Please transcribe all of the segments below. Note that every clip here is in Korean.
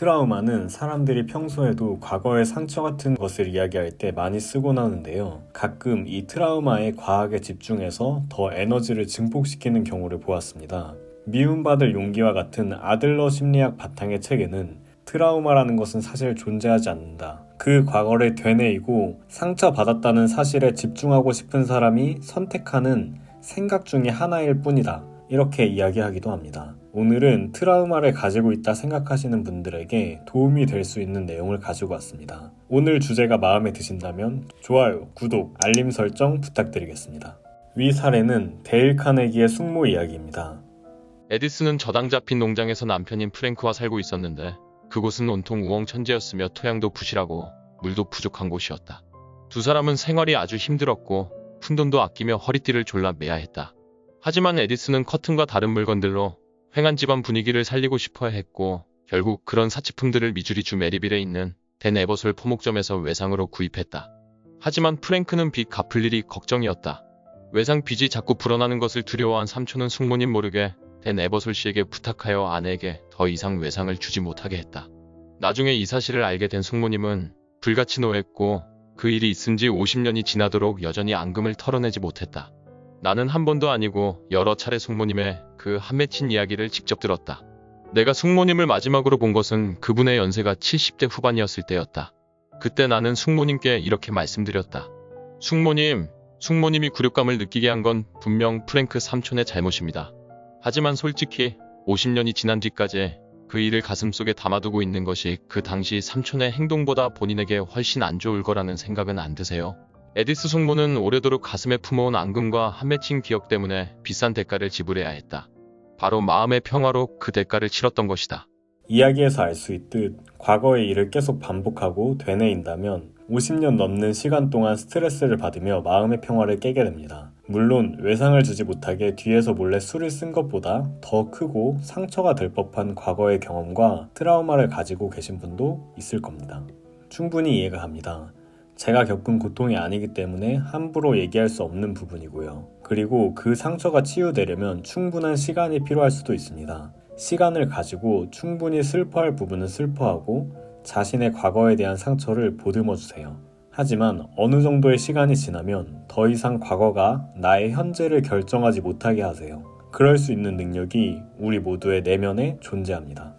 트라우마는 사람들이 평소에도 과거의 상처 같은 것을 이야기할 때 많이 쓰곤 하는데요. 가끔 이 트라우마에 과하게 집중해서 더 에너지를 증폭시키는 경우를 보았습니다. 미움받을 용기와 같은 아들러 심리학 바탕의 책에는 트라우마라는 것은 사실 존재하지 않는다. 그 과거를 되뇌이고 상처받았다는 사실에 집중하고 싶은 사람이 선택하는 생각 중에 하나일 뿐이다. 이렇게 이야기하기도 합니다. 오늘은 트라우마를 가지고 있다 생각하시는 분들에게 도움이 될 수 있는 내용을 가지고 왔습니다. 오늘 주제가 마음에 드신다면 좋아요, 구독, 알림 설정 부탁드리겠습니다. 위 사례는 데일 카네기의 숙모 이야기입니다. 에디슨은 저당 잡힌 농장에서 남편인 프랭크와 살고 있었는데 그곳은 온통 우엉천지였으며 토양도 부실하고 물도 부족한 곳이었다. 두 사람은 생활이 아주 힘들었고 푼돈도 아끼며 허리띠를 졸라 매야 했다. 하지만 에디슨은 커튼과 다른 물건들로 휑한 집안 분위기를 살리고 싶어 했고 결국 그런 사치품들을 미주리 주 메리빌에 있는 댄 에버솔 포목점에서 외상으로 구입했다. 하지만 프랭크는 빚 갚을 일이 걱정이었다. 외상 빚이 자꾸 불어나는 것을 두려워한 삼촌은 숙모님 모르게 댄 에버솔 씨에게 부탁하여 아내에게 더 이상 외상을 주지 못하게 했다. 나중에 이 사실을 알게 된 숙모님은 불같이 노했고 그 일이 있은 지 50년이 지나도록 여전히 앙금을 털어내지 못했다. 나는 한 번도 아니고 여러 차례 숙모님의 그 한 맺힌 이야기를 직접 들었다. 내가 숙모님을 마지막으로 본 것은 그분의 연세가 70대 후반이었을 때였다. 그때 나는 숙모님께 이렇게 말씀드렸다. 숙모님이 굴욕감을 느끼게 한 건 분명 프랭크 삼촌의 잘못입니다. 하지만 솔직히 50년이 지난 뒤까지 그 일을 가슴속에 담아두고 있는 것이 그 당시 삼촌의 행동보다 본인에게 훨씬 안 좋을 거라는 생각은 안 드세요? 에디스 숙모는 오래도록 가슴에 품어온 앙금과 한 맺힌 기억 때문에 비싼 대가를 지불해야 했다. 바로 마음의 평화로 그 대가를 치렀던 것이다. 이야기에서 알 수 있듯 과거의 일을 계속 반복하고 되뇌인다면 50년 넘는 시간 동안 스트레스를 받으며 마음의 평화를 깨게 됩니다. 물론 외상을 주지 못하게 뒤에서 몰래 술을 쓴 것보다 더 크고 상처가 될 법한 과거의 경험과 트라우마를 가지고 계신 분도 있을 겁니다. 충분히 이해가 갑니다. 제가 겪은 고통이 아니기 때문에 함부로 얘기할 수 없는 부분이고요. 그리고 그 상처가 치유되려면 충분한 시간이 필요할 수도 있습니다. 시간을 가지고 충분히 슬퍼할 부분은 슬퍼하고 자신의 과거에 대한 상처를 보듬어주세요. 하지만 어느 정도의 시간이 지나면 더 이상 과거가 나의 현재를 결정하지 못하게 하세요. 그럴 수 있는 능력이 우리 모두의 내면에 존재합니다.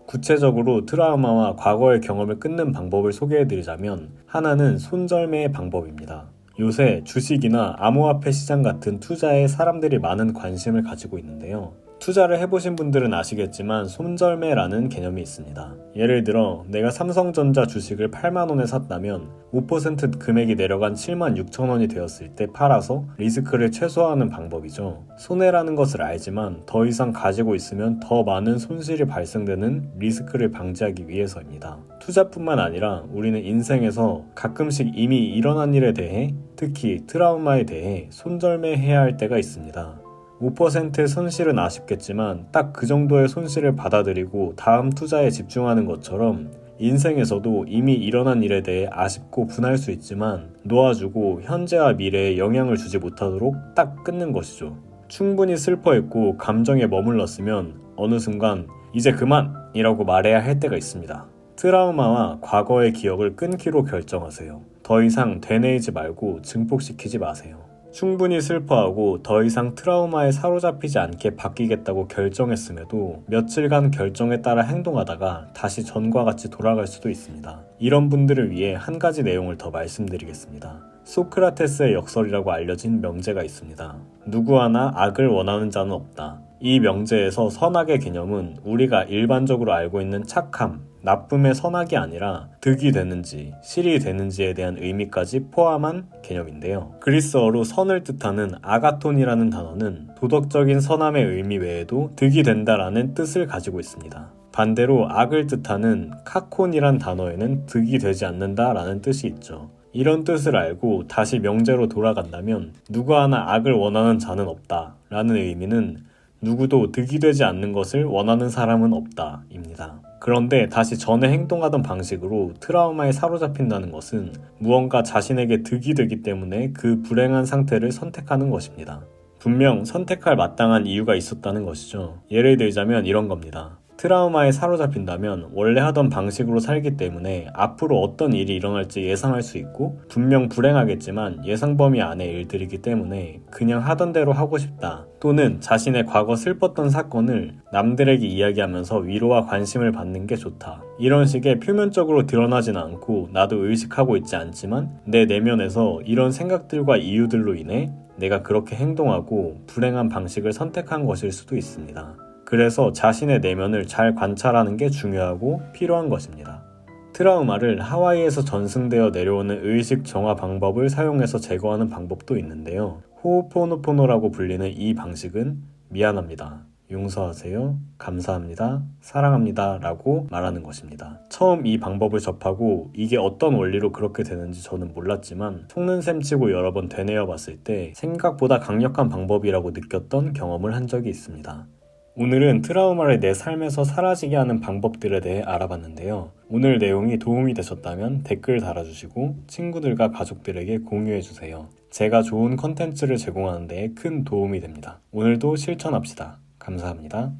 구체적으로 트라우마와 과거의 경험을 끊는 방법을 소개해드리자면 하나는 손절매의 방법입니다. 요새 주식이나 암호화폐 시장 같은 투자에 사람들이 많은 관심을 가지고 있는데요. 투자를 해보신 분들은 아시겠지만 손절매라는 개념이 있습니다. 예를 들어 내가 삼성전자 주식을 8만원에 샀다면 5% 금액이 내려간 7만 6천원이 되었을 때 팔아서 리스크를 최소화하는 방법이죠. 손해라는 것을 알지만 더 이상 가지고 있으면 더 많은 손실이 발생되는 리스크를 방지하기 위해서입니다. 투자뿐만 아니라 우리는 인생에서 가끔씩 이미 일어난 일에 대해 특히 트라우마에 대해 손절매해야 할 때가 있습니다. 5%의 손실은 아쉽겠지만 딱 그 정도의 손실을 받아들이고 다음 투자에 집중하는 것처럼 인생에서도 이미 일어난 일에 대해 아쉽고 분할 수 있지만 놓아주고 현재와 미래에 영향을 주지 못하도록 딱 끊는 것이죠. 충분히 슬퍼했고 감정에 머물렀으면 어느 순간 이제 그만이라고 말해야 할 때가 있습니다. 트라우마와 과거의 기억을 끊기로 결정하세요. 더 이상 되뇌이지 말고 증폭시키지 마세요. 충분히 슬퍼하고 더 이상 트라우마에 사로잡히지 않게 바뀌겠다고 결정했음에도 며칠간 결정에 따라 행동하다가 다시 전과 같이 돌아갈 수도 있습니다. 이런 분들을 위해 한 가지 내용을 더 말씀드리겠습니다. 소크라테스의 역설이라고 알려진 명제가 있습니다. 누구 하나 악을 원하는 자는 없다. 이 명제에서 선악의 개념은 우리가 일반적으로 알고 있는 착함, 나쁨의 선악이 아니라 득이 되는지 실이 되는지에 대한 의미까지 포함한 개념인데요. 그리스어로 선을 뜻하는 아가톤이라는 단어는 도덕적인 선함의 의미 외에도 득이 된다라는 뜻을 가지고 있습니다. 반대로 악을 뜻하는 카콘이란 단어에는 득이 되지 않는다라는 뜻이 있죠. 이런 뜻을 알고 다시 명제로 돌아간다면 누구 하나 악을 원하는 자는 없다 라는 의미는 누구도 득이 되지 않는 것을 원하는 사람은 없다 입니다. 그런데 다시 전에 행동하던 방식으로 트라우마에 사로잡힌다는 것은 무언가 자신에게 득이 되기 때문에 그 불행한 상태를 선택하는 것입니다. 분명 선택할 마땅한 이유가 있었다는 것이죠. 예를 들자면 이런 겁니다. 트라우마에 사로잡힌다면 원래 하던 방식으로 살기 때문에 앞으로 어떤 일이 일어날지 예상할 수 있고 분명 불행하겠지만 예상 범위 안의 일들이기 때문에 그냥 하던 대로 하고 싶다. 또는 자신의 과거 슬펐던 사건을 남들에게 이야기하면서 위로와 관심을 받는 게 좋다. 이런 식의 표면적으로 드러나진 않고 나도 의식하고 있지 않지만 내 내면에서 이런 생각들과 이유들로 인해 내가 그렇게 행동하고 불행한 방식을 선택한 것일 수도 있습니다. 그래서 자신의 내면을 잘 관찰하는 게 중요하고 필요한 것입니다. 트라우마를 하와이에서 전승되어 내려오는 의식 정화 방법을 사용해서 제거하는 방법도 있는데요. 호오포노포노라고 불리는 이 방식은 미안합니다, 용서하세요, 감사합니다, 사랑합니다 라고 말하는 것입니다. 처음 이 방법을 접하고 이게 어떤 원리로 그렇게 되는지 저는 몰랐지만 속는 셈 치고 여러 번 되뇌어 봤을 때 생각보다 강력한 방법이라고 느꼈던 경험을 한 적이 있습니다. 오늘은 트라우마를 내 삶에서 사라지게 하는 방법들에 대해 알아봤는데요. 오늘 내용이 도움이 되셨다면 댓글 달아주시고 친구들과 가족들에게 공유해주세요. 제가 좋은 컨텐츠를 제공하는 데 큰 도움이 됩니다. 오늘도 실천합시다. 감사합니다.